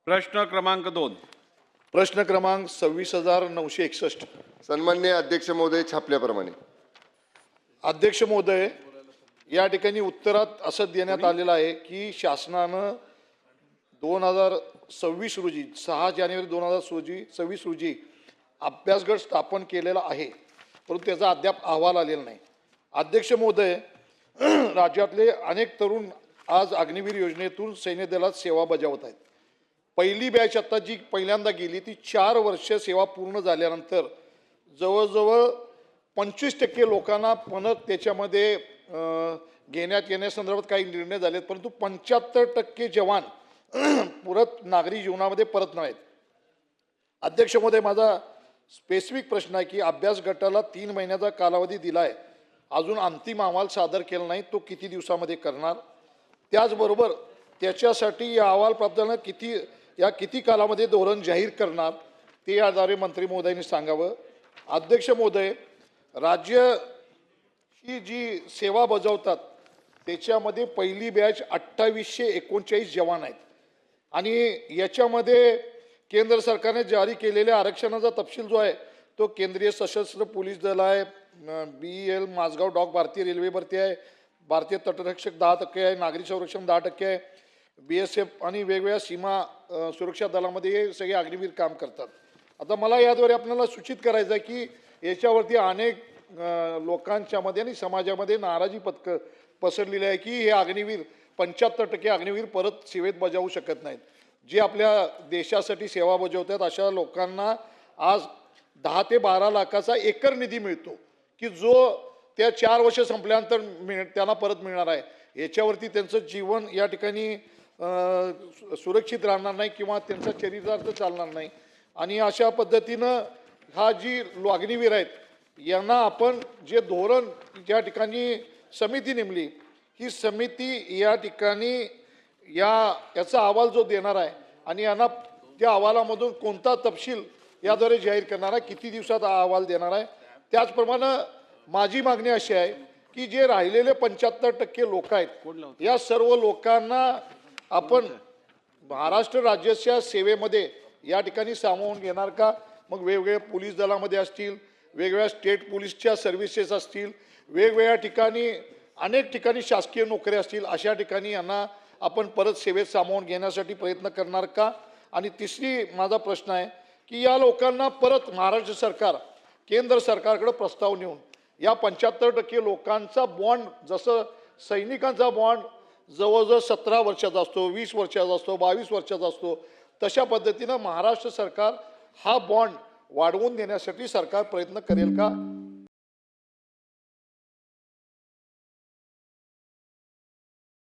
प्रश्न क्रमांक 2. प्रश्न क्रमांक 26,961. सन्माननीय अध्यक्ष महोदय, छापल्याप्रमाणे. अध्यक्ष महोदय, या ठिकाणी उत्तरात असं देण्यात आलेलं आहे की शासनानं 2026 रोजी 6 जानेवारी 2026 रोजी अभ्यासगट स्थापन केलेला आहे, परंतु त्याचा अद्याप अहवाल आलेला नाही. अध्यक्ष महोदय, राज्यातले अनेक तरुण आज अग्निवीर योजनेतून सैन्य दलात सेवा बजावत आहेत. पहिली बॅच आता जी पहिल्यांदा गेली ती 4 वर्ष सेवा पूर्ण झाल्यानंतर जवळजवळ 25% लोकांना पुन्हा त्याच्यामध्ये घेण्यात येण्यासंदर्भात काही निर्णय झालेत, परंतु 75% जवान परत नागरी जीवनामध्ये परत नाहीत. अध्यक्ष महोदय, माझा स्पेसिफिक प्रश्न आहे की अभ्यास गटाला 3 महिन्याचा कालावधी दिला आहे, अजून अंतिम अहवाल सादर केला नाही, तो किती दिवसामध्ये करणार? त्याचबरोबर त्याच्यासाठी या अहवाल प्राप्तांना किती कालामध्ये धोरण जाहीर करणार ते याद्वारे मंत्री महोदयांनी सांगावं. अध्यक्ष महोदय, राज्य ही जी सेवा बजावतात त्याच्यामध्ये पहिली बॅच 2839 जवान आहेत आणि याच्यामध्ये केंद्र सरकारने जारी केलेल्या आरक्षणाचा तपशील जो आहे तो केंद्रीय सशस्त्र पोलीस दल आहे, BEL माझगाव डॉक भारतीय रेल्वे भरती आहे, भारतीय तटरक्षक 10% आहे, नागरी संरक्षण 10% आहे, BSF आणि वेगवेगळ्या सीमा सुरक्षा दलामध्ये हे सगळे अग्निवीर काम करतात. आता मला याद्वारे आपल्याला सूचित करायचं आहे की याच्यावरती अनेक लोकांच्यामध्ये आणि समाजामध्ये नाराजी पसरलेली आहे की हे अग्निवीर 75% अग्निवीर परत सेवेत बजावू शकत नाहीत. जे आपल्या देशासाठी सेवा बजावतात अशा लोकांना आज 10 ते 12 लाखाचा एकर निधी मिळतो की जो त्या 4 वर्ष संपल्यानंतर त्यांना परत मिळणार आहे. याच्यावरती त्यांचं जीवन या ठिकाणी सुरक्षित राहणार नाही किंवा त्यांचा शरीरार्थ चालणार नाही. आणि अशा पद्धतीनं हा जी अग्निवीर आहेत यांना आपण जे धोरण ज्या ठिकाणी समिती नेमली, ही समिती या ठिकाणी याचा अहवाल जो देणार आहे आणि यांना त्या अहवालामधून कोणता तपशील याद्वारे जाहीर करणार आहे, किती दिवसात हा अहवाल देणार आहे. त्याचप्रमाणे माझी मागणी अशी आहे की जे राहिलेले 75% लोक आहेत या सर्व लोकांना आपण महाराष्ट्र राज्याच्या सेवेमध्ये या ठिकाणी सामावून घेणार का? मग वेगवेगळ्या पोलीस दलामध्ये असतील, वेगवेगळ्या स्टेट पोलीसच्या सर्व्हिसेस असतील, वेगवेगळ्या ठिकाणी अनेक ठिकाणी शासकीय नोकऱ्या असतील, अशा ठिकाणी यांना आपण परत सेवेत सामावून घेण्यासाठी प्रयत्न करणार का? आणि तिसरी माझा प्रश्न आहे की या लोकांना परत महाराष्ट्र सरकार केंद्र सरकारकडे प्रस्ताव नेऊन या 75% लोकांचा बॉन्ड, जसं सैनिकांचा बॉन्ड जवळजवळ 17 वर्षाचा असतो, 20 वर्षाचा असतो, 22 वर्षाचा असतो, तशा पद्धतीनं महाराष्ट्र सरकार हा बॉन्ड वाढवून देण्यासाठी सरकार प्रयत्न करेल का?